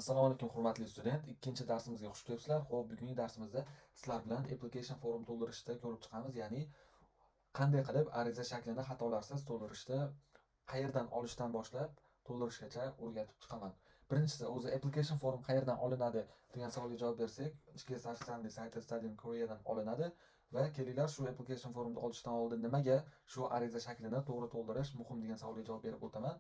Assalomu alaykum hurmatli student. Ikkinchi darsimizga xush kelibsizlar. Xo'p, bugungi darsimizda sizlar bilan application form to'ldirishda ko'rib chiqamiz, ya'ni qanday qilib ariza shaklini xatolarsiz to'ldirishda qayerdan olishdan boshlab to'ldirishgacha o'rgatib chiqaman. Birinchisi, o'zi application form qayerdan olinadi degan savolga javob bersak, GKS ofitsialniy sayti Studying Koreadan olinadi va kelinglar shu application formni olishdan oldin nimaga shu ariza shaklini to'g'ri to'ldirish muhim degan savolga javob berib o'taman.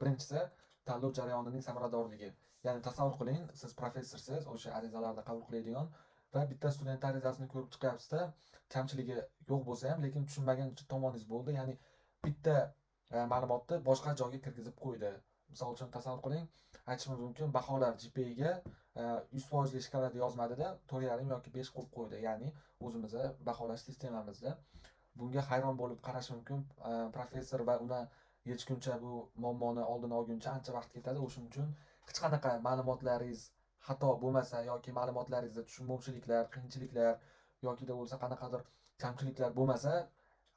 Birinchisi, tanlov jarayonining samaradorligi. Ya'ni tasavvur qiling, siz professorsiz, o'sha arizalarni qabul qiladigan va bitta student arizasini ko'rib chiqyapsizda, kamchiligi yo'q bo'lsa ham, lekin tushunmagan tomoningiz bo'ldi. Ya'ni bitta ma'lumotni boshqa joyga kirgizib qo'ydi. Misol uchun tasavvur qiling, aytishimiz mumkin, baholar GPA ga 100% shkalada yozmadida 4,5 yoki 5 qo'yib qo'ydi. Ya'ni o'zimizni baholash sistemamizda. Bunga hayron bo'lib qarash mumkin, professor va uni yechguncha bu muammoni oldini olguncha ancha vaqt ketadi. O'shuning uchun hech qanaqa ma'lumotlaringiz xato bo'lmasa yoki ma'lumotlaringizda tushunmovchiliklar, qiyinchiliklar yokida bo'lsa qanaqadir kamchiliklar bo'lmasa,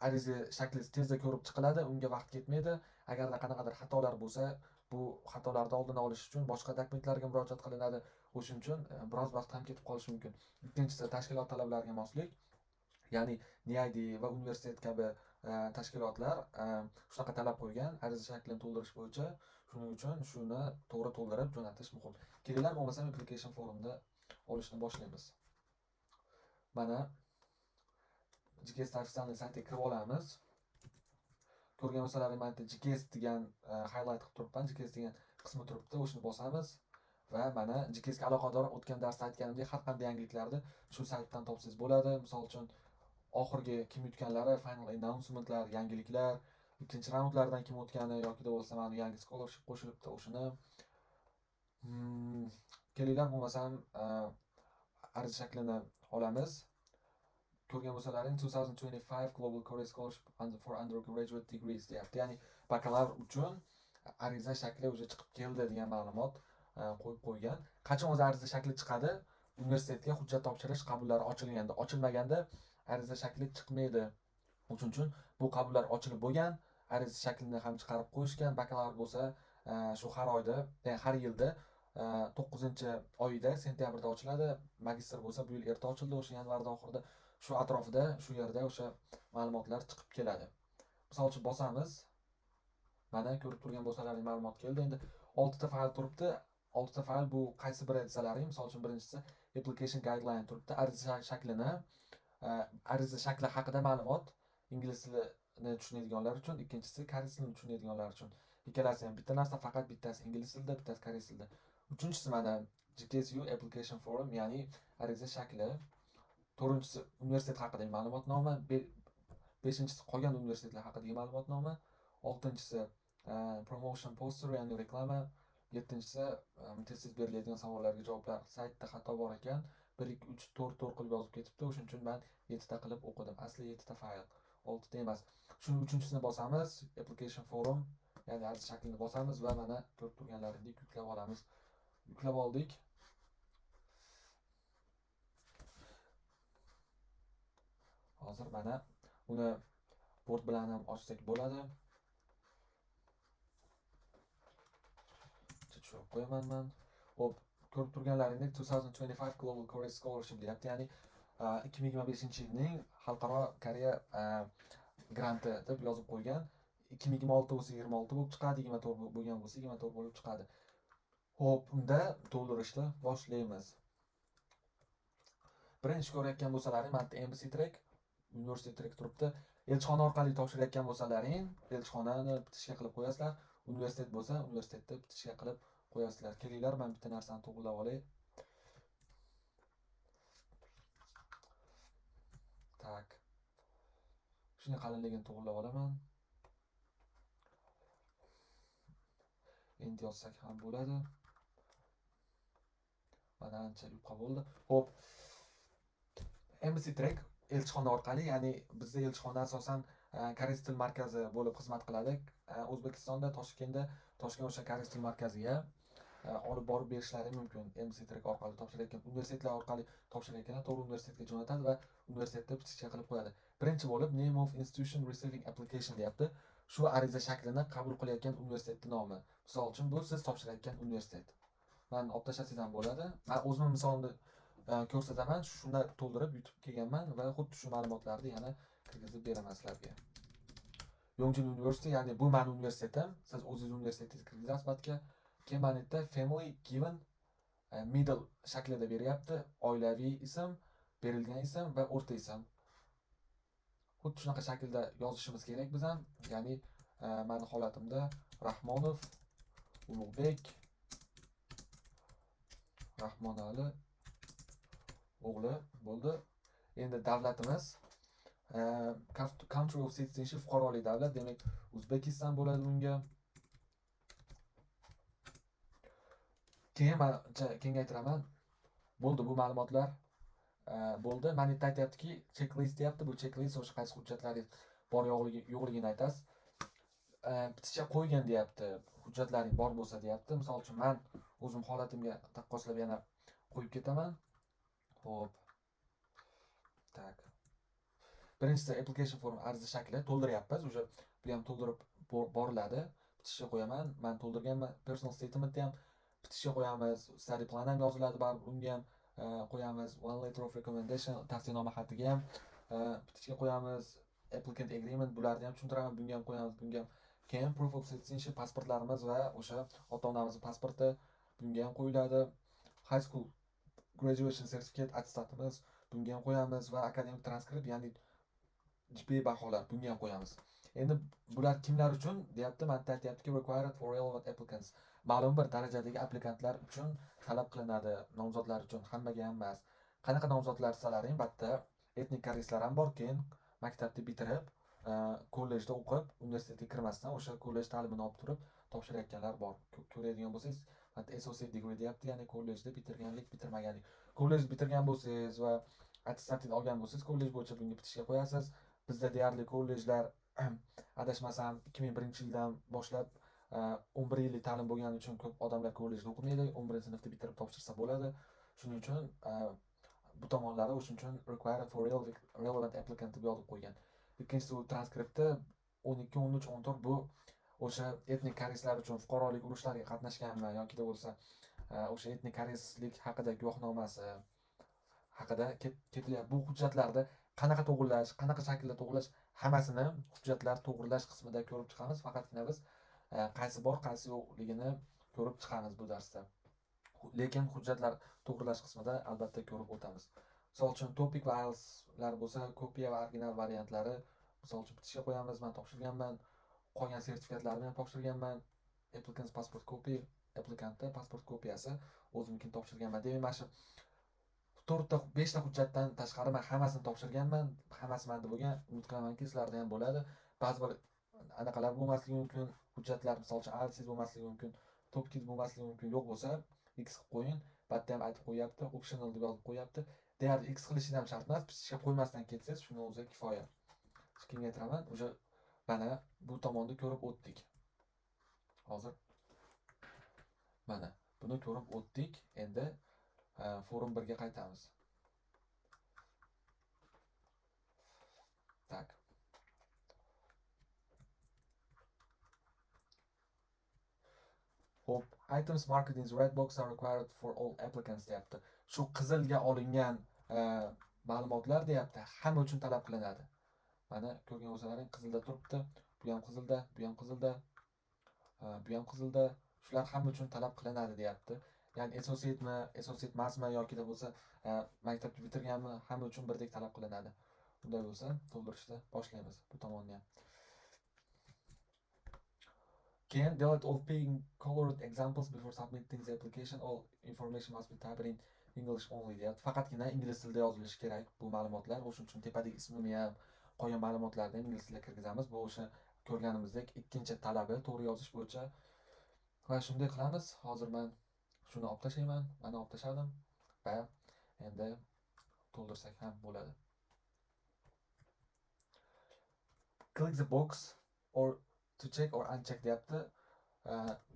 ariza shakli tezda ko'rib chiqiladi, unga vaqt ketmaydi. Agarda qanaqadir xatolar bo'lsa, bu xatolarni oldini olish uchun boshqa dokumentlarga murojaat qilinadi. O'shuning uchun biroz vaqt ham ketib qolishi mumkin. Ikkinchisi, tashkilot talablariga moslik. Ya'ni NID va universitet kabi tashkilotlar shunaqa talab qo'ygan ariza shaklini to'ldirish bo'yicha. Shuning uchun shuni to'g'ri to'ldirib jo'natish muhim. Kelinglar bo'lmasam application forumda olishni boshlaymiz. Mana GKS ofitsialniy saytiga kirib olamiz. Ko'rgan bo'lsalaring, mana GKS degan highlight qilib turibman. GKS degan qismi turibdi, o'shani bosamiz va mana GKS ga aloqador o'tgan darsda aytganimdek har qanday yangiliklarni shu saytdan topsangiz bo'ladi. Misol uchun oxirgi kim yutganlari, final announcementlar, yangiliklar, ikkinchi raundlardan kim o'tgani yokida bo'lsa mana yangi scholarship qo'shilibdi, o'shini. Kelinglar bo'lmasam ariza shaklini olamiz. Ko'rgan bo'lsalaring 2025 Global Korea Scholarship for Undergraduate Degrees deyapti. Ya'ni bakalavr uchun ariza shakli o'zi chiqib keldi degan ma'lumot qo'yib qo'ygan. Qachon o'zi ariza shakli chiqadi? Universitetga hujjat topshirish qabullari ochilganda. Ochilmaganda ariza shakli chiqmaydi. Shuning uchun bu qabullar ochilib bo'lgan, ariza shaklini ham chiqarib qo'yishgan. Bakalavr bo'lsa shu har oyda, ya'ni har yilda 9-oyida, sentyabrda ochiladi. Magistr bo'lsa bu yil erta ochildi, o'sha yanvarda oxirida. Shu atrofida, shu yerda o'sha ma'lumotlar chiqib keladi. Misol uchun bosamiz. Mana ko'rib turgan bo'lsalaring ma'lumot keldi. Endi 6 ta fayl turibdi. 6 ta fayl bu qaysi biri desalaring, misol uchun birinchisi application guideline turibdi. Ariza shakli haqida ma'lumot ingliz tilini tushunadiganlar uchun, ikkinchisi koreys tilini tushunadiganlar uchun. Ikkalasi ham bitta narsa, faqat bittasi ingliz tilida, bittasi koreys tilida. Uchinchisi mana GKSU application form, ya'ni ariza shakli. To'rtinchisi universitet haqidagi ma'lumotnoma, beshinchisi qolgan universitetlar haqidagi ma'lumotnoma, oltinchisi promotion poster, ya'ni reklama, yettinchisi tez beriladigan savollarga javoblar. Saytda xato bor ekan, 1 2 3 4 qilib yozib ketibdi. O'shuning uchun men 7 ta qilib o'qidim. Asli 7 ta fayl, 6 ta emas. Shuning uchinchisini bosamiz, application form, ya'ni ariza shaklini bosamiz va mana ko'rib turganlaringdek yuklab olamiz. Yuklab oldik. Hozir mana uni Word bilan ham ochsak bo'ladi. Tushirib qo'yaman men. Xo'p, ko'rib turganlaringdek 2025 Global Korea Scholarship deyapti. Ya'ni 2025-yilning xalqaro Koreya granti deb yozib qo'ygan. 2026 bo'lsa 26 bo'lib chiqadi, 24 bo'lgan bo'lsa 24 bo'lib chiqadi. Xo'p, unda to'ldirishni boshlaymiz. Birinchi ko'rayotgan bo'lsalaring, mana Embassy Track, University Track turibdi. Elchixona orqali topshirayotgan bo'lsalaring, elchixonani bitishga qilib qo'yasizlar. Universitet bo'lsa, universitetda bitishga qilib qo'yasizlar. Kelinglar, men bitta narsani to'g'rilab olay. Tak. Shuni qalinligini to'g'rilab olaman. Endi yozsak ham bo'ladi. Mana ancha yupqa bo'ldi. Xo'p. Embassy Track elchixona orqali, ya'ni bizda elchixona asosan koreys til markazi bo'lib xizmat qiladi. O'zbekistonda, Toshkentda, Toshkent o'sha koreys til markaziga olib borib berishlari mumkin. Embassy Track orqali topshirayotgan, universitetlar orqali topshirayotgan, to'g'ri universitetga jo'natadi va universitetda bitishga qilib qo'yadi. Birinchi bo'lib name of institution receiving application deyapti. Shu ariza shaklini qabul qilayotgan universitetning nomi. Misol uchun bu siz topshirayotgan universitet. man olib tashlasangiz ham bo'ladi. Men o'zimning misolimni ko'rsataman. Shunda to'ldirib yutib kelganman va xuddi shu ma'lumotlarni yana kirgizib beraman sizlarga. Yongjin University, ya'ni bu meni universitetim. Siz o'zingiz universitetingizni kirgizasiz batga. Keyin mana yerda family given middle shaklida beryapti. Oilaviy ism, berilgan ism va o'rta ism. Xuddi shunaqa shaklda yozishimiz kerak biz ham. Ya'ni meni holatimda Rahmonov, Ulug'bek, Rahmonali o'g'li bo'ldi. Endi davlatimiz country of citizenship fuqarolik davlat, demak O'zbekiston bo'ladi bunga. Keyin men kengaytiraman. Bo'ldi, bu ma'lumotlar bo'ldi. Mana yerda aytayaptiki, checklist deyapti. Bu checklist o'sha qaysi hujjatlaringiz bor yo'qligini aytasiz. Bitishga qo'ygan deyapti. Hujjatlaring bor bo'lsa deyapti. Misol uchun men o'zim holatimga taqqoslab yana qo'yib ketaman. Xo'p. Tak. Birinchisi application form ariza shakli to'ldiryapmiz. O'sha bu ham to'ldirib boriladi. Bitishga qo'yaman. Men to'ldirganman. Personal statementni ham bitishga qo'yamiz. Study plan ham yoziladi, baribir unga ham qo'yamiz. One letter of recommendation tavsiyanoma xatiga ham bitishga qo'yamiz. Applicant agreement bularni ham tushuntiraman. Bunga ham qo'yamiz, bunga ham. Keyin proof of citizenship pasportlarimiz va o'sha ota-onamizning pasporti bunga ham qo'yiladi. High school graduation certificate attestatimiz bunga ham qo'yamiz va akademik transkript, ya'ni GPA baholar bunga ham qo'yamiz. Endi bular kimlar uchun deyapti? Mana aytyaptiki required for relevant applicants. Ma'lum bir darajadagi applikantlar uchun talab qilinadi, nomzodlar uchun, hammaga ham emas. Qanaqa nomzodlar desalaring, bitta etnik koreyslar ham bor, keyin maktabni bitirib, kollejda o'qib, universitetga kirmasdan o'sha kollej ta'limini olib turib topshirayotganlar bor. Ko'radigan bo'lsangiz, mana associate degree deyapti, ya'ni kollejda bitirganlik, bitirmaganlik. Kollej bitirgan bo'lsangiz va attestativ olgan bo'lsangiz, kollej bo'yicha bunga bitishga qo'yasiz. Bizda deyarli kollejlar adashmasam 2001-yildan boshlab 11 yillik ta'lim bo'lgani uchun ko'p odamlar kollejda o'qimaydi. 11-sinfni bitirib topshirsa bo'ladi. Shuning uchun bu tomonlari o'shuning uchun required for relevant applicant deb yozib qo'ygan. Ikkinchisi u transkripti 12, 13, 14 bu o'sha etnik koreyslar uchun fuqarolik urushlariga qatnashganmi yoki bo'lsa o'sha etnik koreyslik haqida guvohnomasi haqida ketilyapti. Bu hujjatlarda qanaqa to'g'irlash, qanaqa shaklda to'g'irlash, hammasini hujjatlar to'g'irlash qismida ko'rib chiqamiz. Faqatgina biz qaysi bor, qaysi yo'qligini ko'rib chiqamiz bu darsda. Lekin hujjatlar to'g'irlash qismida albatta ko'rib o'tamiz. Misol uchun topic va IELTSlar bo'lsa, kopiya va original variantlari misol uchun bitishga qo'yamiz. Men topshirganman. Qolgan sertifikatlarni ham topshirganman. Applicant's passport copy, applicantda pasport kopiyasi o'zimnikini topshirganman. Demak, mana shu 5 ta hujjatdan tashqari men hammasini topshirganman. Hammasi menda bo'lgan. Umid qilamanki, sizlarda ham bo'ladi. Ba'zi bir anaqalar bo'lmasligi mumkin. Hujjatlar misol uchun IELTS bo'lmasligi mumkin, topic bo'lmasligi mumkin. Yo'q bo'lsa X qilib qo'ying. Bitta ham aytib qo'yapti, optional deb yozib qo'yapti. Deyarli X qilishingiz ham shart emas. Bitishga qo'ymasdan ketsangiz, shuni o'zi kifoya. Kengaytiraman. O'sha mana bu tomonni ko'rib o'tdik. Hozir mana buni ko'rib o'tdik. Endi forum 1 ga qaytamiz. Tak. Hop, items marked in the red box are required for all applicants deyapti. Shu qizilga olingan ma'lumotlar deyapti, hamma uchun talab qilinadi. Mana ko'rgan bo'lsalaring, qizilda turibdi. Bu ham qizilda, bu ham qizilda. Bu ham qizilda. Shular hamma uchun talab qilinadi deyapti. Ya'ni associate emasmi yoki bo'lsa maktabni bitirganmi, hamma uchun birdek talab qilinadi. Bunday bo'lsa, to'ldirishda boshlaymiz bu tomonni ham. Keyin delete all paying colored examples before submitting the application. All information must be typed in English only deyapti. Faqatgina ingliz tilida yozilishi kerak bu ma'lumotlar. O'shuning uchun tepadagi ismini ham, qolgan ma'lumotlarni ham ingliz tilida kirgizamiz. Bu o'sha ko'rganimizdek ikkinchi talabi to'g'ri yozish bo'yicha. Va shunday qilamiz. Hozir men shuni olib tashlayman. Mana olib tashladim va endi to'ldirsak ham bo'ladi. Click the box or to check or uncheck deyapti.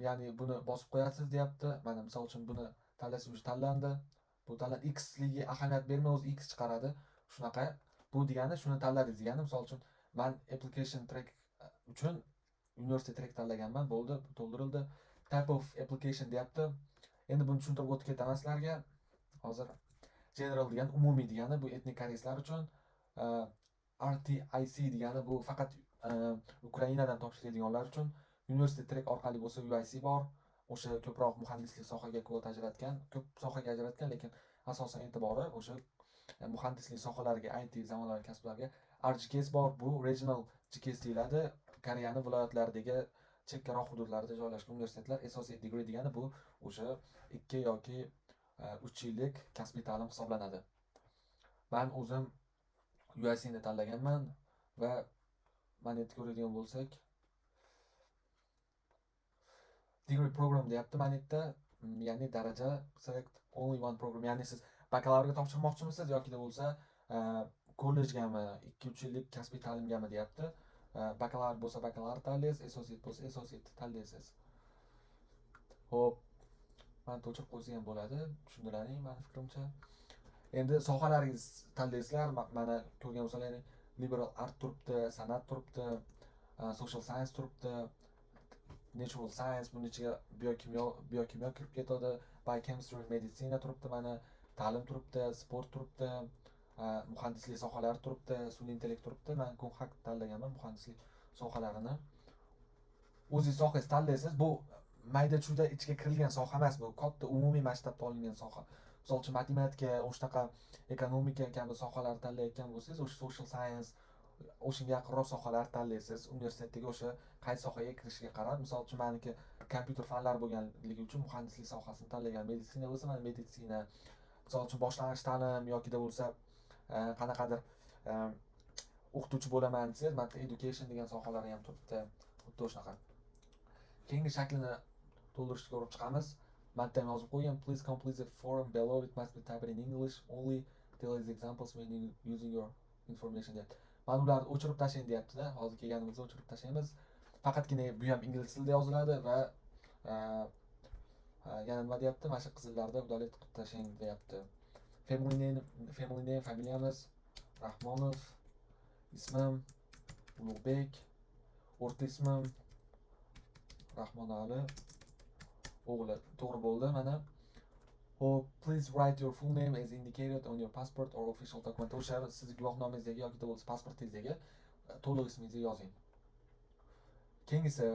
Ya'ni buni bosib qo'yasiz deyapti. Mana misol uchun buni tanlash uchun tanlandi. Bu tanlab X ligiga ahamiyat bermay o'zi X chiqaradi. Shunaqa. Bu degani shuni tanladingiz degani. Misol uchun men application track uchun university track tanlaganman. Bo'ldi, to'ldirildi. Type of application deyapti. Endi buni tushuntirib o'tib ketaman sizlarga. Hozir general degani umumiy degani bu etnik koreyslar uchun, RTIC degani bu faqat Ukrainadan topshiriladiganlar uchun, University Track orqali bo'lsa UIC bor. O'sha ko'proq muhandislik sohaga kvota ajratgan, ko'p sohaga ajratgan, lekin asosan e'tibori o'sha muhandislik sohalariga, IT zamonaviy kasblarga. RGKS bor, bu Regional GKS deyiladi. Koreyaning viloyatlaridagi chekkaroq hududlarda joylashgan universitetlar. Associate degree degani bu o'sha 2 yoki 3 yillik kasbiy ta'lim hisoblanadi. Men o'zim UIC ni tanlaganman va mana yerda ko'radigan bo'lsak, degree program deyapti mana yerda, ya'ni daraja select only one program, ya'ni siz bakalavriatga topshirmoqchimisiz yoki bo'lsa kollejgami, 2-3 yillik kasbiy ta'limgami deyapti. Bakalavr bo'lsa bakalavr tanlaysiz, associate bo'lsa associate tanlaysiz. Xo'p, mana to'chib qo'ysa ham bo'ladi, tushundilaring meni fikrimcha. Endi sohalaringiz tanlaysizlar. Mana ko'rgan bo'lsanglar, liberal art turibdi, san'at turibdi, social science turibdi, natural science, buning ichiga biokimyo kirib ketadi, biochemistry, meditsina turibdi, mana ta'lim turibdi, sport turibdi, muhandislik sohalari turibdi, sun'iy intellekt turibdi. Men Kunhak tanlaganman muhandislik sohalarini. O'zingiz sohangizni tanlaysiz. Bu mayda-chuyda ichiga kirilgan soha emas, bu katta umumiy masshtabda olingan soha. Misol uchun matematika, o'shanaqa ekonomika kabi sohalarni tanlayotgan bo'lsangiz, o'sha social science, o'shanga yaqinroq sohalar tanlaysiz. Universitetdagi o'sha qaysi sohaga kirishiga qarab, misol uchun meniki kompyuter fanlari bo'lganligi uchun muhandislik sohasini tanlagan. Meditsina bo'lsa, mana meditsina. Misol uchun boshlang'ich ta'lim yoki bo'lsa qanaqadir o'qituvchi bo'laman desangiz, mana education degan sohalar ham turibdi. Xuddi o'shanaqa. Keyingi shaklini to'ldirishga ko'rib chiqamiz. Matda ham yozib qo'ygan. Please complete the form below. It must be typed in English only. Tell us examples when using your information deyapti. Mana ularni o'chirib tashlang deyapti-da. Hozir kelganimizda o'chirib tashlaymiz. Faqatgina bu ham ingliz tilida yoziladi va yana nima deyapti? Mana shu qizillarda udalet qilib tashlang deyapti. Family name, familiyamiz Rahmonov, ismim Ulug'bek, o'rta ismim Rahmonali, o'g'li. To'g'ri bo'ldi mana. Or please write your full name as indicated on your passport or official document. O'sha sizning guvohnomangizdagi yoki bo'lsa pasportingizdagi to'liq ismingizni yozing. Keyingisi,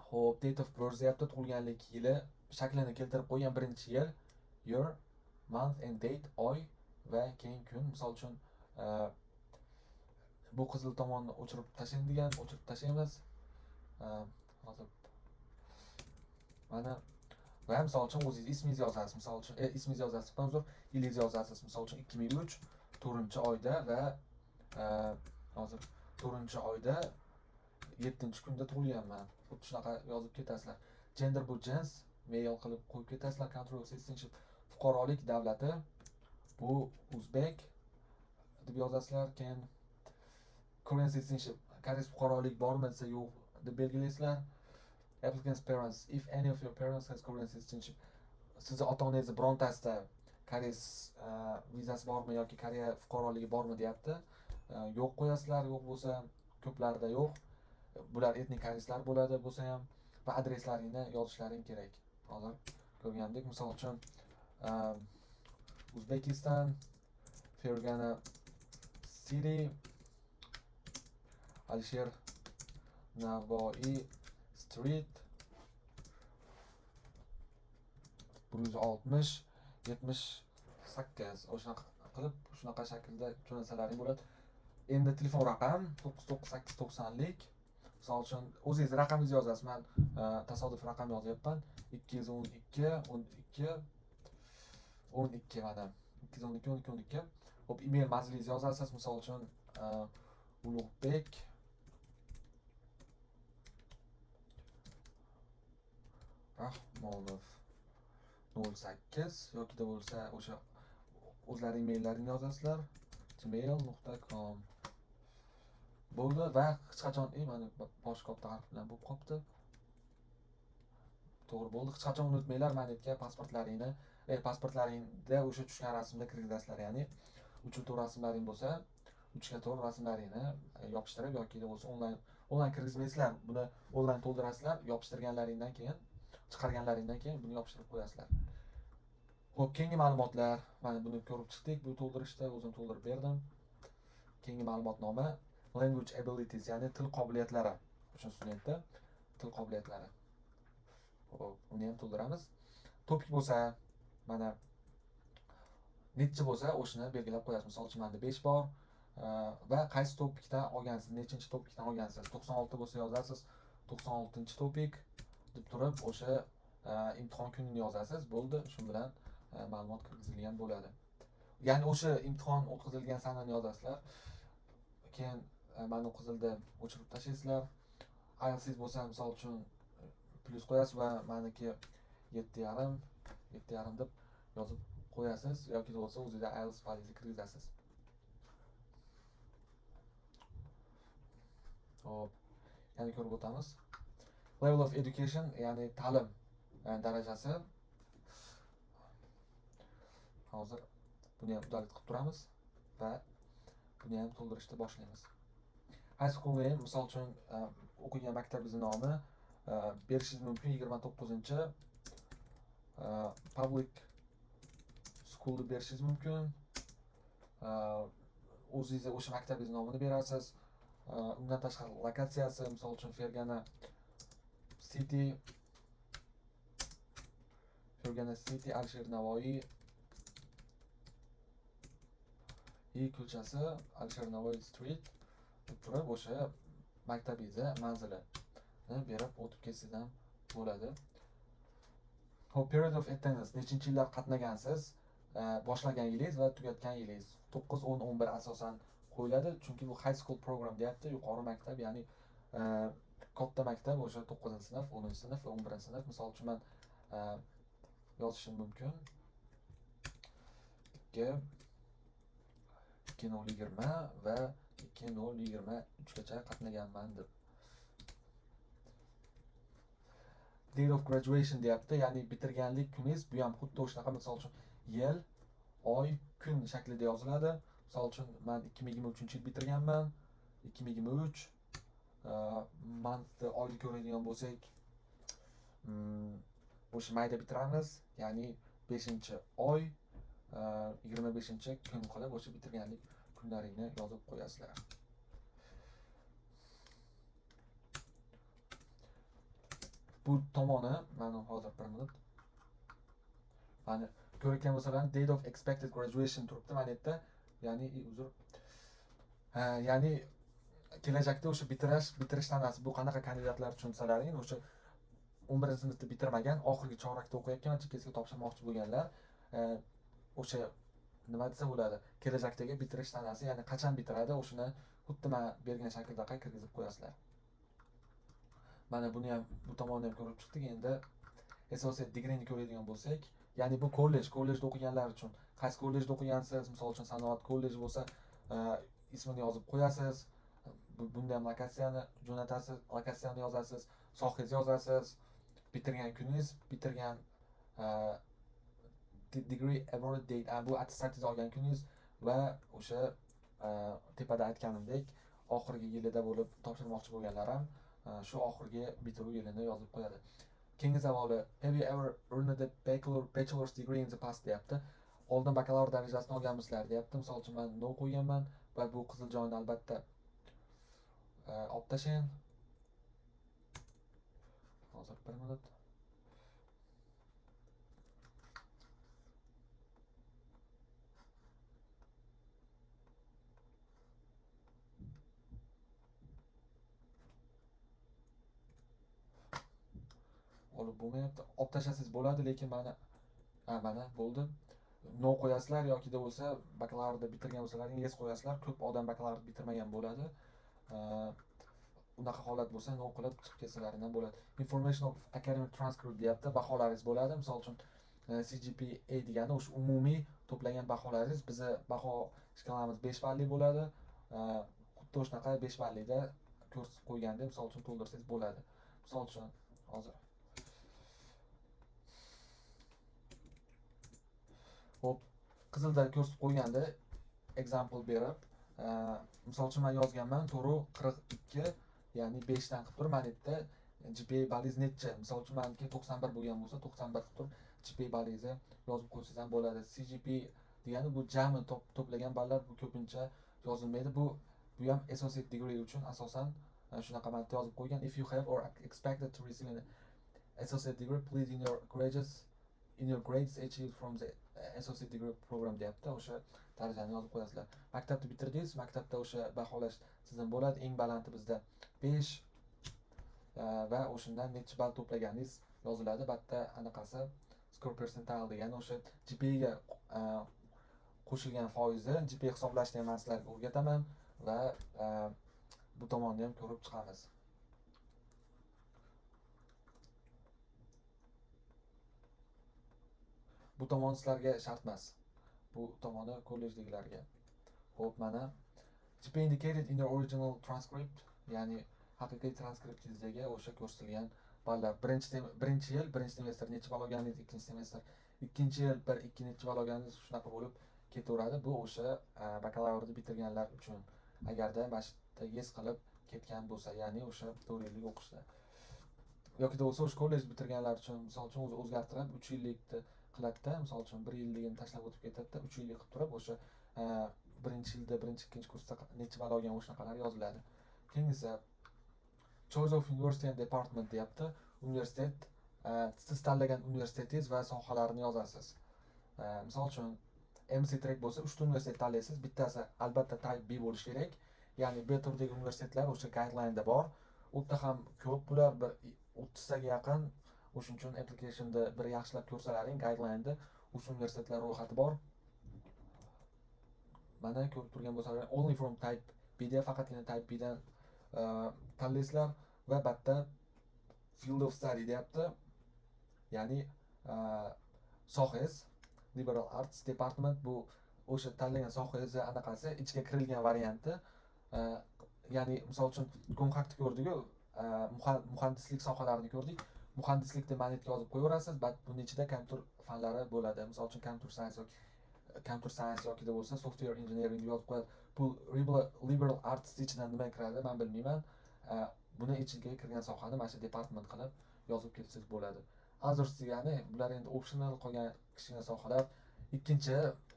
xo'p, date of birth deyapti, tug'ilganlik yili, shaklini keltirib qo'ygan, birinchi yil, year, month and date, oy va keyin kun. Misol uchun bu qizil tomonni o'chirib tashlang degan, o'chirib tashlaymiz. Hozir mana va misol uchun o'zingiz ismingizni yozasiz. Misol uchun ismingizni yozasiz, uzr, yilingizni yozasiz. Misol uchun 2003 4-oyda va hozir 4-oyda 7-kunda tug'ilganman. Xuddi shunaqa yozib ketasizlar. Gender bu jins, male qilib qo'yib ketasizlar. Country of citizenship, fuqarolik davlati bu o'zbek deb yozasizlar. Keyin Korean citizenship, koreys fuqarolik bormi desa yo'q deb belgilaysizlar. Applicant's parents, if any of your parents has Korean citizenship, sizni ota-onangizni birontasida koreys vizasi bormi yoki Koreya fuqaroligi bormi deyapti. Yo'q qo'yasizlar, yo'q bo'lsa ko'plarida yo'q. Bular etnik koreyslar bo'ladi bo'lsa ham va adreslaringni yozishlaring kerak. Hozir ko'rgandek, misol uchun Uzbekistan, Fergana City, Alisher Navoiy Street, 160 78. O'shanaqa qilib, shunaqa shaklda jo'natalaring bo'ladi. Endi telefon raqam 99890lik. Misol uchun o'zingiz raqamingizni yozasiz. Men tasodif raqam yozyapman. 212 12 12 mana. 212 12. Hop, email manzilingizni yozasiz. Misol uchun Ulug'bek Rahmonov 08 yoki bo'lsa o'sha o'zlaring maillaringni yozasizlar. gmail.com bo'ldi va hech qachon mana bosh katta harf bilan bo'lib qolibdi. To'g'ri bo'ldi. Hech qachon unutmanglar, mana yerga pasportlaringda o'sha tushgan rasmda kirgizasizlar. Ya'ni 3-4 rasmlaring bo'lsa, 3-4 rasmlaringni yopishtirib yoki bo'lsa onlayn kirgizmaysizlar. Buni onlayn to'ldirasizlar. Yopishtirganlaringdan keyin chiqarganlaringdan keyin buni yopishtirib qo'yasizlar. Xo'p, keyingi ma'lumotlar, mana buni ko'rib chiqdik. Bu to'ldirishda o'zim to'ldirib berdim. Keyingi ma'lumotnoma language abilities, ya'ni til qobiliyatlari. Uchinchi studentda til qobiliyatlari. Xo'p, uni ham to'ldiramiz. Topik bo'lsa, mana necha bo'lsa, o'shani belgilab qo'yasiz. Misol uchun menda 5 bor va qaysi topikdan olgansiz, nechinchi topikdan olgansiz. 96 bo'lsa yozasiz, 96-topik deb turib, o'sha imtihon kunini yozasiz. Bo'ldi, shu bilan ma'lumot kirgizilgan bo'ladi. Ya'ni o'sha imtihon o'tkazilgan sanani yozasizlar. Keyin mana o'tkazildi, o'chirib tashlaysizlar. IELTS bo'lsa, misol uchun plus qo'yasiz va meniki 7,5 deb yozib qo'yasiz yoki bo'lsa o'zida IELTS fayliga kirgizasiz. Hop, yana ko'rib o'tamiz. Level of education, ya'ni ta'lim darajasi. Hozir buni ham udalik qilib turamiz va buni ham to'ldirishni boshlaymiz. High school name, misol uchun o'qigan maktabingiz nomi berishingiz mumkin. 29-chi public schoolni berishingiz mumkin. O'zingiz o'sha maktabingiz nomini berasiz. Undan tashqari lokatsiyasi, misol uchun Fergana City, Alisher Navoiy ko'chasi, Alisher Navoiy Street deb turib, o'sha maktabingiz manzilini berib o'tib ketsangiz ham bo'ladi. Hop, period of attendance, nechinchi yillar qatnagansiz, boshlagan yilingiz va tugatgan yilingiz. 9, 10, 11 asosan qo'yiladi, chunki bu high school program deyapti, yuqori maktab, ya'ni katta maktab, o'sha 9-sinf, 10-sinf va 11-sinf. Misol uchun men yozishim mumkin. 2020 va 2023 gacha qatnaganman deb. Date of graduation deyapti, ya'ni bitirganlik kuningiz. Bu ham xuddi o'shunaqa, misol uchun yil, oy, kun shaklida yoziladi. Misol uchun men 2023-yil bitirganman. 2023 monthni oyni ko'radigan bo'lsak, o'sha mayda bitiramiz, ya'ni 5-oy 25-kun qilib o'sha bitirganlik kunlaringni yozib qo'yasizlar. Bu tomoni mana hozir 1 minut. Mana ko'rgan bo'lsalaring date of expected graduation turibdi mana yerda, ya'ni ya'ni kelajakda o'sha bitirish sanasi. Bu qanaqa kandidatlar tushunsalaring, o'sha 11-sinfni bitirmagan, oxirgi chorakda o'qiyotgan, chekkaga topshirmoqchi bo'lganlar o'sha nima desa bo'ladi, kelajakdagi bitirish sanasi, ya'ni qachon bitiradi, o'shini xuddi men bergan shaklda kirgizib qo'yasizlar. Mana buni ham, bu tomonni ham ko'rib chiqdik. Endi associate degreeni ko'radigan bo'lsak, ya'ni bu kollejda o'qiganlar uchun. Qaysi kollejda o'qigansiz, misol uchun Sanoat kolleji bo'lsa, ismini yozib qo'yasiz. Bunda ham lokatsiyani jo'natasiz, lokatsiyani yozasiz, sohangizni yozasiz, bitirgan kuningiz, bitirgan degree award date, bu attestatsiya olgan kuningiz va o'sha tepada aytganimdek oxirgi yilida bo'lib topshirmoqchi bo'lganlar ham shu oxirgi bitiruv yilini yozib qo'yadi. Keyingi savoli, have you ever earned a bachelor's degree in the past deyapti. Oldin bakalavr darajasini olganmisizlar deyapti. Misol uchun men no qo'yganman va bu qizil joyni albatta olib tashlang. Hozir 1 minut. Olib bo'lmayapti. Olib tashlasangiz bo'ladi, lekin mana bo'ldi. No qo'yasizlar yoki da bo'lsa bakalavrda bitirgan bo'lsalaring yes qo'yasizlar. Ko'p odam bakalavrni bitirmagan bo'ladi. Unaqa holat bo'lsa no qilib chiqib ketsalaring ham bo'ladi. Information of academic transcript deyapti, baholaringiz bo'ladi. Misol uchun CGPA degani o'sha umumiy to'plagan baholaringiz. Bizni baho shkalamiz 5 balli bo'ladi. Xuddi o'shunaqa 5 ballida ko'rsatib qo'yganda misol uchun to'ldirsangiz bo'ladi. Misol uchun hozir hop, qizilda ko'rsatib qo'yganda example berib, misol uchun men yozganman to'g'ri 42, ya'ni 5 dan qilib turib, mana yerda GPA balingiz necha? Misol uchun meniki 91 bo'lgan bo'lsa, 91 qilib turib GPA balingizni yozib qo'ysangiz ham bo'ladi. CGPA degani bu jami to'plagan ballar, bu ko'pincha yozilmaydi. Bu ham associate degree uchun asosan shunaqa marta yozib qo'ygan. If you have or expected to receive an associate degree, please in your grades achieved from the associate degree program deyapti. O'sha darajani yozib qo'yasizlar. Maktabni bitirdingiz, maktabda o'sha baholash tizim bo'ladi. Eng balandi bizda 5 va o'shandan necha ball to'plaganingiz yoziladi. Bitta anaqasi score percentile degani o'sha GPA ga qo'shilgan foizi, GPA hisoblashni ham men sizlarga o'rgataman va bu tomonni ham ko'rib chiqamiz. Bu tomon sizlarga shart emas. Bu tomoni kollejdagilarga. Xo'p, mana GPA indicated in the original transcript, ya'ni haqiqiy transkriptingizdagi o'sha ko'rsatilgan ballar. Birinchi yil, birinchi semestr necha ball olganingiz, ikkinchi semestr, ikkinchi yil 1-2 necha ball olganingiz shunaqa bo'lib ketaveradi. Bu o'sha bakalavrni bitirganlar uchun. Agarda mana shu yerda yes qilib ketgan bo'lsa, ya'ni o'sha 4 yillik o'qishda. yoki bo'lsa o'sha kollej bitirganlar uchun, misol uchun o'zi o'zgartirib 3 yillikni qiladida, misol uchun 1 yilligini tashlab o'tib ketadida, 3 yillik qilib turib o'sha birinchi yilda, birinchi, ikkinchi kursda necha ball olgan o'shanaqalar yoziladi. Keyin esa choice of university and department deyapti. Universitet, siz tanlagan universitetingiz va sohalarni yozasiz. Misol uchun MC Track bo'lsa 3 ta universitet tanlaysiz, bittasi albatta Type B bo'lishi kerak. Ya'ni B turdagi universitetlar o'sha guideline-da bor. U yerda ham ko'p bular, bir 30 taga yaqin. O'shuning uchun applicationda bir yaxshilab ko'rsalaring, guideline-da o'sha universitetlar ro'yxati bor. Mana ko'rib turgan bo'lsalaring, only from Type B da, faqatgina Type B dan tanlaysizlar va bitta field of study deyapti. Ya'ni sohangiz liberal arts department, bu o'sha tanlagan sohangizni anaqasi ichiga kirilgan varianti. Ya'ni misol uchun konqaktni ko'rdik-ku, muhandislik sohalarini ko'rdik. Muhandislikni manetga yozib qo'yaverasiz, buning ichida kompyuter fanlari bo'ladi. Misol uchun computer science yoki bo'lsa software engineering deb yozib qo'yadi. Bu liberal arts ichidan nima kiradi, men bilmayman. Buni ichiga kirgan sohani mana shu department qilib yozib ketsangiz bo'ladi. Others degani bular endi optional qolgan kichkina sohalar. Ikkinchi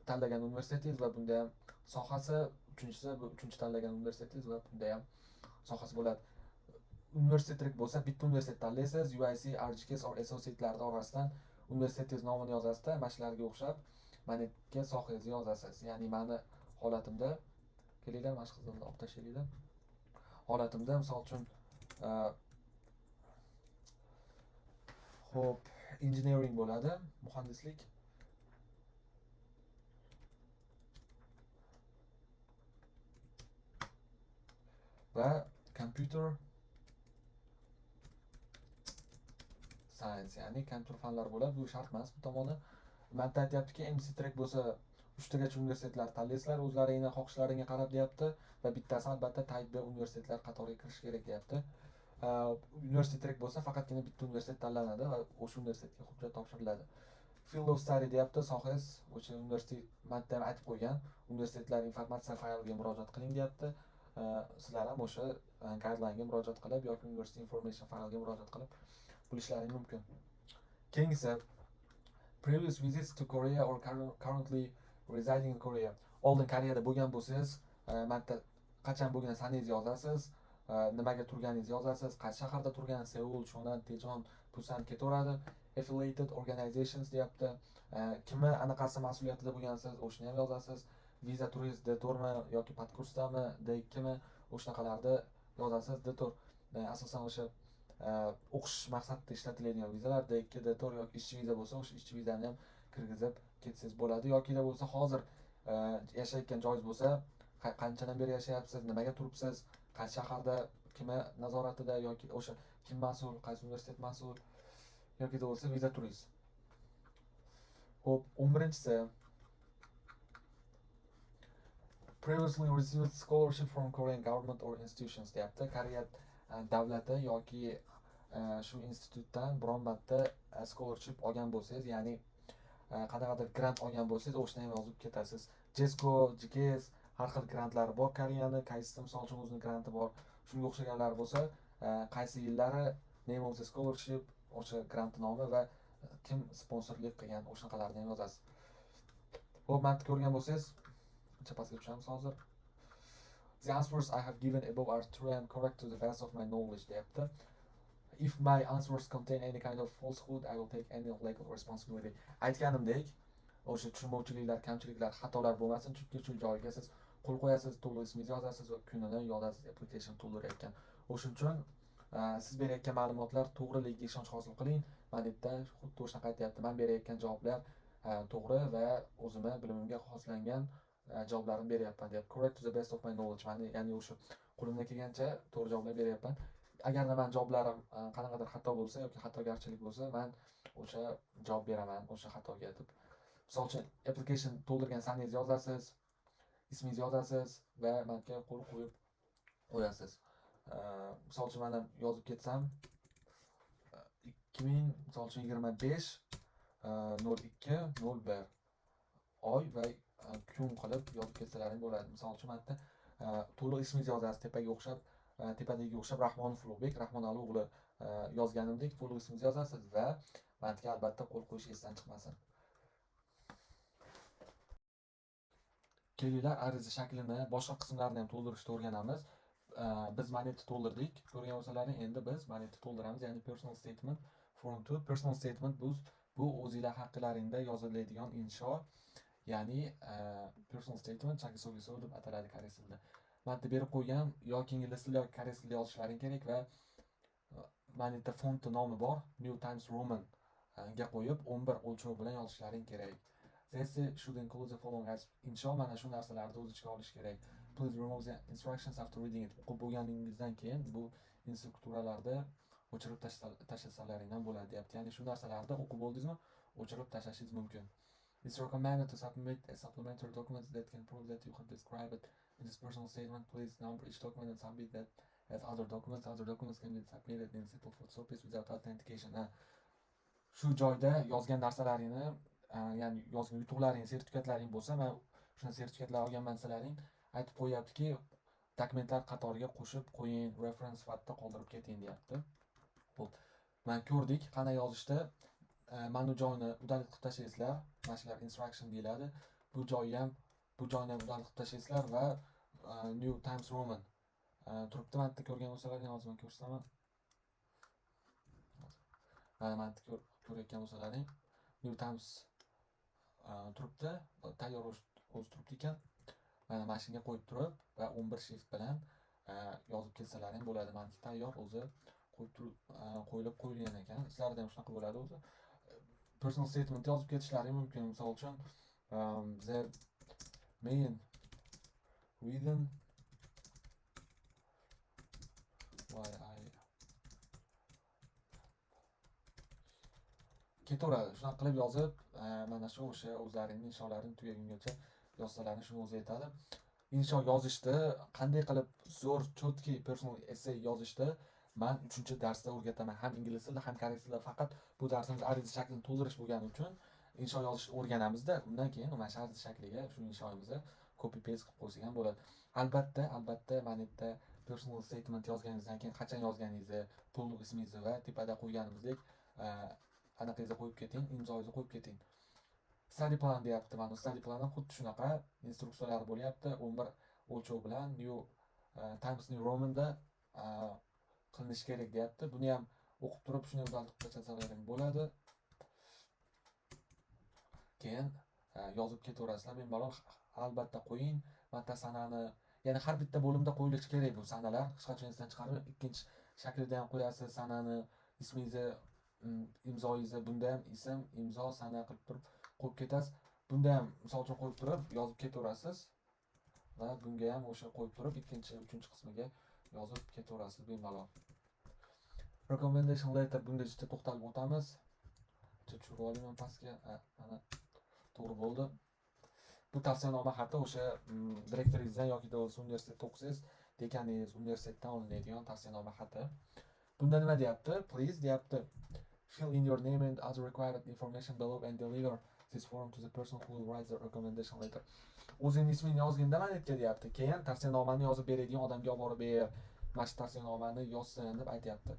tanlagan universitetingiz va bunda ham sohasi, uchinchisi bu uchinchi tanlagan universitetingiz va bunda ham sohasi bo'ladi. Universitetlik bo'lsa bitta universitet tanlaysiz, UIC, RGKS or associate'lar orasidan universitetingiz nomini yozasiz, mashlarga o'xshab manetga sohangizni yozasiz. Ya'ni meni holatimda kelinglar, mashq qilib olib tashlaylik. Holatimda misol uchun xo'p, engineering bo'ladi, muhandislik. Va computer science, ya'ni kompyuter fanlari bo'ladi. Bu shart emas bu tomoni. Men aytyaptiki, MC Track bo'lsa 3 tagacha universitetlar tanlaysizlar, o'zlaringizning xohishlaringga qarab deyapti va bittasi albatta Type B universitetlar qatoriga kirish kerak deyapti. University Track bo'lsa faqatgina bitta universitet tanlanadi va o'sha universitetga hujjat topshiriladi. Field of study deyapti, sohangiz o'sha universitet matnda ham aytib qo'ygan, universitetlar informatsiya fayliga murojaat qiling deyapti. Sizlar ham o'sha guideline-ga murojaat qilib yoki university information fayliga murojaat qilib bilishlaring mumkin. Keyingisi previous visits to Korea or currently residing in Korea. Oldin Koreyada bo'lgan bo'lsangiz, marta qachon bo'lgan saningizni yozasiz, nimaga turganingizni yozasiz, qaysi shaharda turganingiz, Seul, Shonan, Daejeon, Busan ketaveradi. Affiliated organizations deyapti. Kimni anaqasi mas'uliyatida bo'lgansiz, o'shani ham yozasiz. Visa turist D4mi yoki podkursdami, D2mi, o'shanaqalarda yozasiz. D4 asosan o'sha o'qish maqsadida ishlatiladigan vizalar, D2, D4 yoki ishchi viza bo'lsa, o'sha ishchi vizani ham kirgizib ketsangiz bo'ladi. Yoki bo'lsa hozir yashayotgan joyingiz bo'lsa, qanchadan beri yashayapsiz, nimaga turibsiz, qaysi shaharda, kimni nazoratida yoki o'sha kim mas'ul, qaysi universitet mas'ul, yoki bo'lsa viza turist. Xo'p, 11-si previously received scholarship from Korean government or institutions deyapti. Koreya davlati yoki shu institutdan biron marta scholarship olgan bo'lsangiz, ya'ni qanaqadir grant olgan bo'lsangiz, o'shani ham yozib ketasiz. JESCO, GKS har xil grantlari bor Koreyani, qaysi misol uchun o'zining granti bor. Shunga o'xshaganlar bo'lsa, qaysi yillari name of the scholarship, o'sha grant nomi va kim sponsorlik qilgan o'shanaqalarni ham yozasiz. Xo'p, mana ko'rgan bo'lsangiz, bitta pastga tushamiz hozir. The answers I have given above are true and correct to the best of my knowledge deyapti. If my answers contain any kind of falsehood, I will take any legal responsibility. Aytganimdek, o'sha tushunmovchiliklar, kamchiliklar, xatolar bo'lmasin, chunki shu joyiga siz qo'l qo'yasiz, to'liq ismingizni yozasiz va kunini yozasiz application to'ldirayotgan. O'shuning uchun siz berayotgan ma'lumotlar to'g'riligiga ishonch hosil qiling. Mana bu yerda xuddi o'shanaqa aytyapti. Men berayotgan javoblar to'g'ri va o'zimga bilimimga xoslangan javoblarni beryapman deyapti. Correct to the best of my knowledge. Ya'ni o'sha qo'limdan kelgancha to'g'ri javoblar beryapman. Agarda men javoblarim qanaqadir xato bo'lsa yoki xatogarchilik bo'lsa, men o'sha javob beraman o'sha xatoga deb. Misol uchun application to'ldirgan saningizni yozasiz, ismingizni yozasiz va menga qo'l qo'yib qo'yasiz. Misol uchun men yozib ketsam 2025 02 01 oy va kun qilib yozib ketsalaring bo'ladi. Misol uchun men to'liq ismingizni yozasiz, tepadagi o'xshab Rahmonov Ulug'bek, Rahmonali o'g'li yozganimdek to'liq ismingizni yozasiz va menga albatta qo'l qo'yish esdan chiqmasin. Kelinglar, ariza shaklini, boshqa qismlarini ham to'ldirishni o'rganamiz. Biz mana yerda to'ldirdik. Ko'rgan bo'lsalaring, endi biz mana yerda to'ldiramiz, ya'ni personal statement form 2. Personal statement bu o'zingizlar haqqingizda yoziladigan insho, ya'ni personal statement chagisogiso deb ataladi koreys tilida. Mana yerda berib qo'ygan yoki ingliz tilida yoki koreys tilida yozishlaring kerak va mana yerda font nomi bor, New Times Roman ga qo'yib 11 o'lchov bilan yozishlaring kerak. This should include the following as insho, mana shu narsalarni o'z ichiga olish kerak. Please remove the instructions after reading it. O'qib bo'lganingizdan keyin bu instruksiyalarni o'chirib tashlasalaring ham bo'ladi deyapti. Ya'ni shu narsalarni o'qib bo'ldingizmi, o'chirib tashlashingiz mumkin. It's recommended to submit a supplementary documents that can prove that you have described it in this personal statement. Please number each document and submit that as other documents. Other documents can be submitted in simple photocopies without authentication. Shu joyda yozgan narsalaringni, ya'ni yozgan yutuqlaring, sertifikatlaring bo'lsa, men shuna sertifikatlar olganman desalaring, aytib qo'yaptiki, dokumentlar qatoriga qo'shib qo'ying, reference sifatida qoldirib keting deyapti. Xo'p, men ko'rdik, qanday yozishda mana bu joyni udalik qilib tashlaysizlar. Mana shular instruction deyiladi. Bu joyni ham udalik qilib tashlaysizlar va New Times Roman turibdi. Mana yerda ko'rgan bo'lsalaring, hozir men ko'rsataman. Mana yerda ko'rayotgan bo'lsalaring, New Times turibdi, tayyor o'zi turibdi ekan. Mana mashinaga qo'yib turib va 11 shift bilan yozib ketsalaring bo'ladi. Meniki tayyor o'zi qo'yilib qo'yilgan ekan. Sizlarda ham shunaqa bo'ladi o'zi. Personal statement yozib ketishlaring mumkin. Misol uchun the main reason why I ketaveradi. Shunaqa qilib yozib, mana shu o'sha o'zlaringning insholaring tugagungacha yozsalaring shuni o'zi yetadi. Insho yozishda qanday qilib zo'r, chotki personal essay yozishda men 3-darsda o'rgataman. Ham ingliz tilida, ham koreys tilida. Faqat bu darsimiz ariza shaklini to'ldirish bo'lgani uchun insho yozishni o'rganamizda, undan keyin mana shu ariza shakliga shu inshoimizni copy paste qilib qo'ysak ham bo'ladi. Albatta, mana yerda personal statement yozganingizdan keyin qachon yozganingizni, to'liq ismingizni va tepada qo'yganimizdek anaqangizni qo'yib keting, imzoingizni qo'yib keting. Study plan deyapti. Mana study plandan xuddi shunaqa instruksiyalar bo'lyapti. 11 o'lchov bilan New Times New Roman'da qilinishi kerak deyapti. Buni ham o'qib turib shuni uzatib tashlasangiz bo'ladi. Keyin yozib ketaverasizlar. Bemalol albatta qo'ying. Bitta sanani, ya'ni har bitta bo'limda qo'yilishi kerak bu sanalar. Hech qachon esdan chiqarib, ikkinchi shaklida ham qo'yasiz sanani, ismingizni, imzoingizni, bunda ham ism, imzo, sana qilib turib qo'yib ketasiz. Bunda ham misol uchun qo'yib turib yozib ketaverasiz va bunga ham o'sha qo'yib turib ikkinchi, uchinchi qismiga yozib ketaverasiz bemalol. Recommendation letter, bunda juda to'xtalib o'tamiz. Tushirib olaman pastga. Mana to'g'ri bo'ldi. Bu tavsiyanoma xati o'sha direktoringizdan yoki universitetda o'qisangiz, dekaningiz universitetdan olinadigan tavsiyanoma xati. Bunda nima deyapti? Please deyapti. Fill in your name and other required information below and deliver this form to the person who will write the recommendation letter. O'zingizning ismingni yozganda mana yerga deyapti. Keyin tavsiyanomani yozib beradigan odamga olib borib ber. Mana shu tavsiyanomani yozsin deb aytayapti.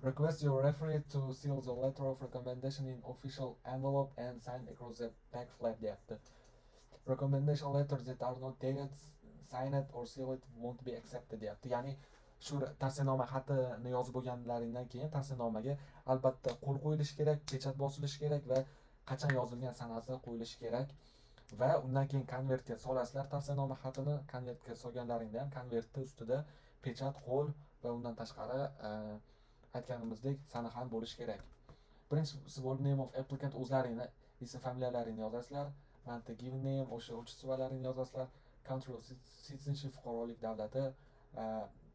Request your referee to seal the letter of recommendation in official envelope and sign across the back flap deyapti. Recommendation letters that are not dated, signed or sealed won't be accepted deyapti. Ya'ni shu tavsiyanoma xatini yozib bo'lganlaringdan keyin tavsiyanomaga albatta qo'l qo'yilishi kerak, pechat bosilishi kerak va qachon yozilgan sanasi qo'yilishi kerak va undan keyin konvertga solasizlar. Tavsiyanoma xatini konvertga solganlaringda ham konvertni ustida pechat, qo'l va undan tashqari aytganimizdek sana ham bo'lishi kerak. Birinchi bo'lib name of applicant o'zlaringni ism familiyalaringni yozasizlar. Mana given name o'sha uch-suvalaringni yozasizlar. Country of citizenship fuqarolik davlati,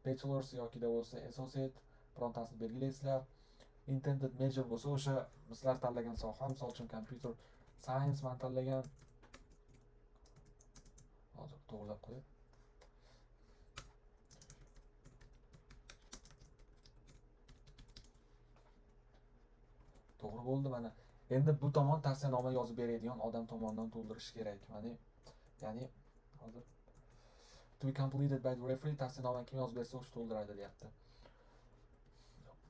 bachelor's yoki da bo'lsa associate birontasini belgilaysizlar. Intended major bo'lsa o'sha sizlar tanlagan soha, misol uchun computer science man tanlagan. Hozir to'g'rilab qo'yay. To'g'ri bo'ldi mana. Endi bu tomon tavsiyanoma yozib beradigan odam tomonidan to'ldirish kerak. Ya'ni hozir to be completed by the referee tavsiyanoma kim yozib bersa o'sha to'ldiradi deyapti.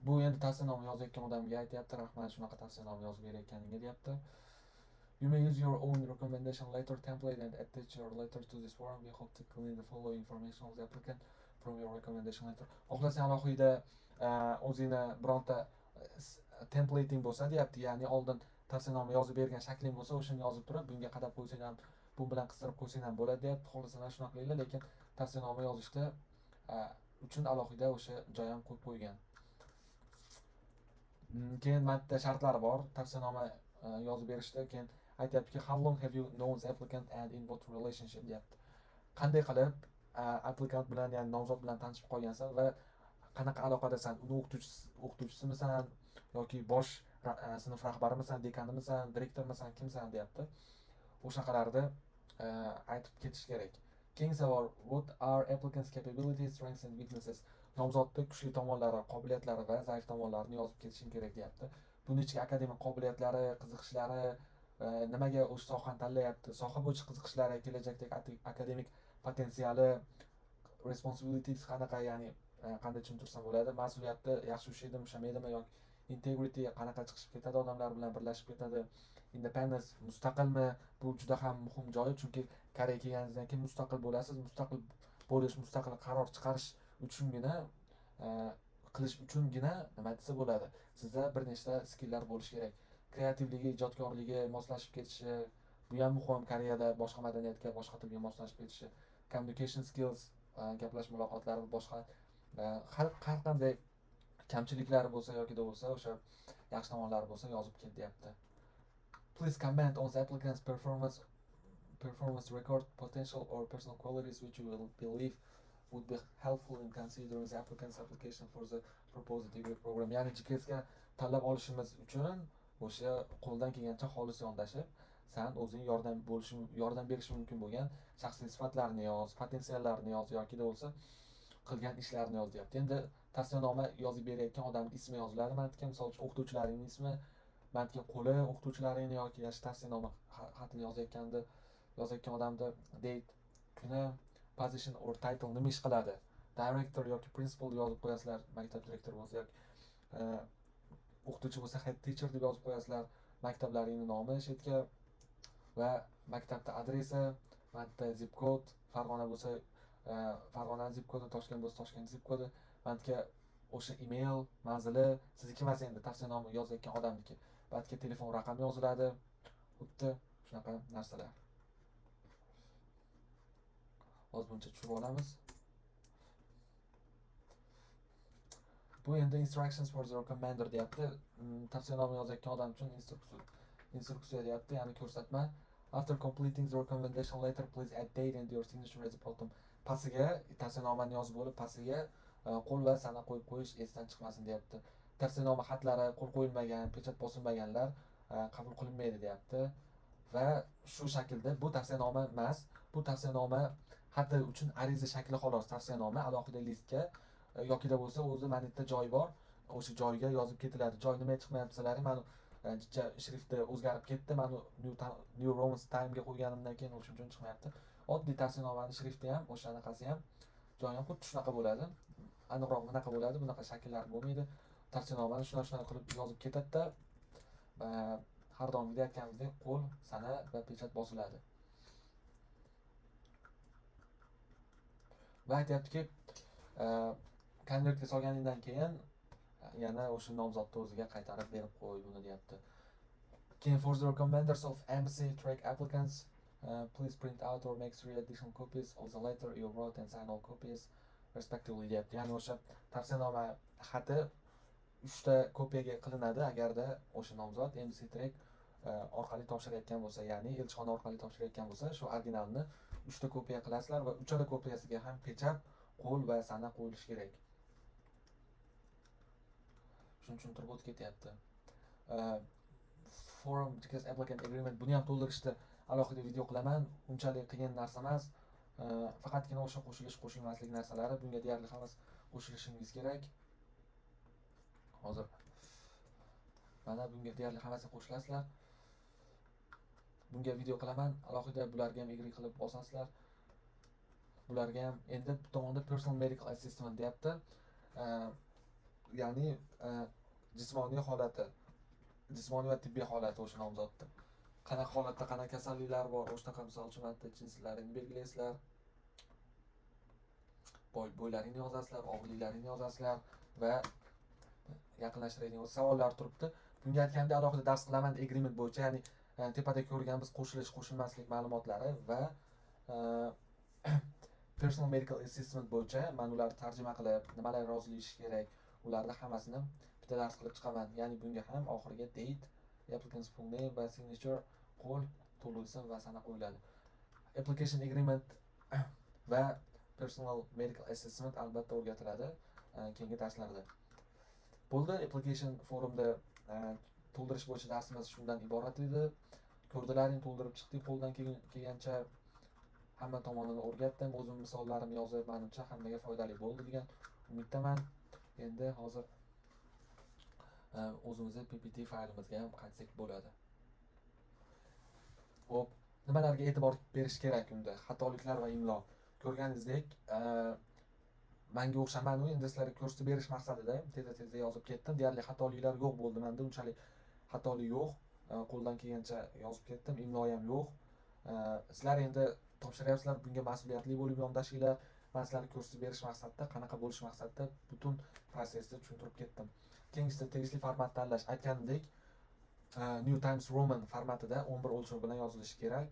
Bu endi tavsiyanoma yozayotgan odamga aytyapti, rahmat shunaqa tavsiyanoma yozib berayotganingga deyapti. You may use your own recommendation letter template and attach your letter to this form. We hope to clean the following information of the applicant from your recommendation letter. Xohlasang alohida o'zingni bironta templating bo'lsa deyapti, ya'ni oldin tavsiyanoma yozib bergan shakling bo'lsa o'shani yozib turib bunga qadab qo'ysang ham, bu bilan qistirib qo'ysang ham bo'ladi deyapti. Xohlasanglar shunaqa qilinglar, lekin tavsiyanoma yozishda uchun alohida o'sha joy ham qo'yib qo'ygan. Keyin bitta shartlari bor tavsiyanoma yozib berishda. Keyin aytyaptiki, how long have you known the applicant and in what relationship deyapti. Qanday qilib applicant bilan, ya'ni nomzod bilan tanishib qolgansan va qanaqa aloqadasan? Uni o'qituvchisisan yoki bosh sinf rahbarimisan, dekanimisan, direktormisan, kimsan deyapti. O'shaqalarni aytib ketish kerak. Keyin savol, what are applicants capabilities, strengths and weaknesses? Nomzodning kuchli tomonlari, qobiliyatlari va zaif tomonlarini yozib ketishing kerak deyapti. Buning ichiga akademik qobiliyatlari, qiziqishlari, nimaga o'sha sohani tanlayapti, soha bo'yicha qiziqishlari, kelajakdagi akademik potensiali, responsibilities qanaqa, ya'ni qanday tushuntirsam bo'ladi, mas'uliyatni yaxshi ushlaydimi, ushlamaydimi, yoki integrity qanaqa chiqishib ketadi, odamlar bilan birlashib ketadi, independence mustaqilmi, bu juda ham muhim joyi, chunki Koreyaga kelganingizdan keyin mustaqil bo'lasiz. Mustaqil bo'lish, mustaqil qaror chiqarish uchungina qilish uchungina nima desa bo'ladi, sizda bir nechta skilllar bo'lishi kerak. Kreativligi, ijodkorligi, moslashib ketishi, bu ham muhim. Koreyada boshqa madaniyatga, boshqa tilga moslashib ketishi, communication skills, gaplash muloqotlari, boshqa har qanday kamchiliklari bo'lsa yoki bo'lsa o'sha yaxshi tomonlari bo'lsa yozib ket deyapti. Please comment on the applicant's performance record, potential or personal qualities which you will believe would be helpful in considering the applicant's application for the proposed degree program. Ya'ni GKSga tanlab olishimiz uchun o'sha qo'ldan kelgancha xolis yondashib, sen o'zing yordam berish mumkin bo'lgan shaxsiy sifatlarni yoz, potensiallarini yoz yoki bo'lsa qilgan ishlarini yoz deyapti. Endi tavsiyanoma yozib berayotgan odamning ismi yoziladi. Menga misol uchun o'qituvchilaringning ismi, menga qo'li o'qituvchilaringni yoki tavsiyanoma xatini yozayotgan odamni date, kuni, position or title nima ish qiladi, director yoki principal yozib qo'yasizlar, maktab direktori bo'lsa yoki o'qituvchi bo'lsa head teacher deb yozib qo'yasizlar, maktablaringning nomi shetga va maktabda adresi, mana zip kod, Farg'ona bo'lsa Farg'ona zip kodi, Toshkent bo'lsa Toshkent zip kodi, mana o'sha email manzili sizniki emas, endi tavsiyanoma yozayotgan odamniki. Mana telefon raqami yoziladi, xuddi shunaqa narsalar. Hozir buncha tushirib olamiz. Bu endi instructions for the recommender deyapti. Tavsiyanoma yozayotgan odam uchun instruksiya deyapti, ya'ni ko'rsatma. After completing the recommendation letter, please add date and your signature at the bottom. Pastiga tavsiyanomani yozib bo'lib, pastiga qo'l va sana qo'yib qo'yish esdan chiqmasin deyapti. Tavsiyanoma xatlari qo'l qo'yilmagan, pechat bosilmaganlar qabul qilinmaydi deyapti. Va shu shaklda bu tavsiyanoma emas, bu tavsiyanoma xati uchun ariza shakli xolos. Tavsiyanoma alohida listga yoki da bo'lsa o'zi mana yerda joy bor, o'sha joyga yozib ketiladi. Joy nima chiqmayapsizlar, mana shrifti o'zgarib ketdi, mana New Roman Time'ga qo'yganimdan keyin o'sha uchun chiqmayapti. Oddiy tavsiyanomani shrifti ham, o'shanaqasi ham, joyi ham xuddi shunaqa bo'ladi. Aniqroq bunaqa bo'ladi, bunaqa shakllar bo'lmaydi. tavsiyanomani shuna qilib yozib ketadi-da, har doimgidek aytganimizdek qo'l, sana va pechat bosiladi. Va aytyaptiki, konvertga solganingdan keyin yana o'sha nomzodni o'ziga qaytarib berib qo'y buni deyapti. Keyin for the recommenders of embassy track applicants, please print out or make 3 additional copies of the letter you wrote and sign all copies respectively deyapti. Ya'ni o'sha tavsiyanoma xati 3 ta kopiyaga qilinadi agarda o'sha nomzod embassy track orqali topshirayotgan bo'lsa, ya'ni elchixona orqali topshirayotgan bo'lsa, shu originalni 3 ta kopiya qilasizlar va 3 ta kopiyasiga ham pechat, qo'l va sana qo'yilishi kerak. Shuni tushuntirib o'tib ketyapti. Form because applicant agreement, buni ham to'ldirishda alohida video qilaman. Unchalik qiyin narsa emas. Faqatgina o'sha qo'shilmaslik narsalari, bunga deyarli hammasi qo'shilishingiz kerak. Hozir mana bunga deyarli hammasi qo'shilasizlar. Bunga video qilaman, alohida bularga ham agree qilib bosasizlar. Bularga ham endi bu tomonda personal medical assistant deyapti. Ya'ni jismoniy holati, jismoniy va tibbiy holati o'sha nomzodda. Qanaqa holatda qanaqa kasalliklar bor, o'shanaqa misol uchun jinsilarini belgilaysizlar. Bo'ylaringni yozasizlar, og'irliklaringni yozasizlar va yaqinlashtiradigan savollar turibdi. Bunga aytganda alohida dars qilaman agreement bo'yicha, ya'ni tepada ko'rganmiz qo'shilmaslik ma'lumotlari va personal medical assistant bo'yicha men ularni tarjima qilib, nimalar rozilanish kerak, ularni hammasini bitta dars qilib chiqaman. Ya'ni bunga ham oxiriga date, applicant's full name va signature, qo'l, to'lovchi va sana qo'yiladi. Application agreement va personal medical assistant albatta o'rgatiladi keyingi darslarda. Bo'ldi, application forumda to'ldirish bo'yicha darsimiz shundan iborat edi. Ko'rdilaring, to'ldirib chiqdik, qo'ldan kelgancha hamma tomonini o'rgatdim. O'zim misollarimni yozib, menimcha hammaga foydali bo'ldi degan umiddaman. Endi hozir o'zimizning PPT faylimizga ham qaytsak bo'ladi. Xo'p, nimalarga e'tibor berish kerak unda? Xatoliklar va imlo. Ko'rganingizdek, menga o'xshaman, endi sizlarga ko'rsatib berish maqsadida tez-tez yozib ketdim. Deyarli xatoliklar yo'q bo'ldi menda, unchalik xatolik yo'q. Qo'ldan kelgancha yozib ketdim, imlo ham yo'q. Sizlar endi topshiryapsizlar, bunga mas'uliyatli bo'lib yondashinglar. Men sizlarga ko'rsatib berish maqsadida, qanaqa bo'lish maqsadida butun prosessni tushuntirib ketdim. Keyingisida tegishli format tanlash. Aytganimdek, New Times Roman formatida 11 o'lchov bilan yozilishi kerak.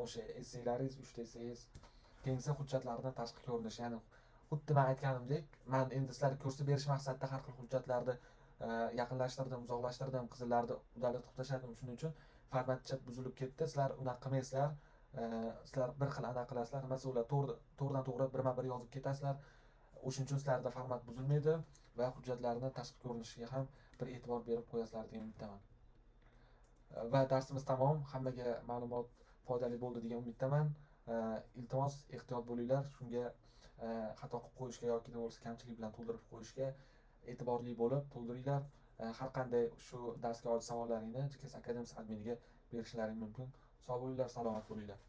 O'sha essaylaringiz, 3 ta essayingiz, keyingisi hujjatlarning tashqi ko'rinishi, ya'ni xuddi men aytganimdek, men endi sizlarga ko'rsatib berish maqsadida har xil hujjatlarni yaqinlashtirdim, uzoqlashtirdim, qizillarni udalib tashladim. Shuning uchun formatcha buzilib ketdi. Sizlar unaqa qilmaysizlar. Sizlar bir xil anaqa qilasizlar, nimasi ular to'g'ridan to'g'ri birma-bir yozib ketasizlar. O'shuning uchun sizlarda format buzilmaydi va hujjatlarning tashqi ko'rinishiga ham bir e'tibor berib qo'yasizlar degan umiddaman. Va darsimiz tamom. Hammaga ma'lumot foydali bo'ldi degan umiddaman. Iltimos ehtiyot bo'linglar. Shunga xato qilib qo'yishga yoki bo'lmasa kamchilik bilan to'ldirib qo'yishga e'tiborli bo'lib to'ldiringlar. Har qanday shu darsga oid savollaringni GKS Academy adminiga berishlaring mumkin. Sog' bo'linglar, salomat bo'linglar.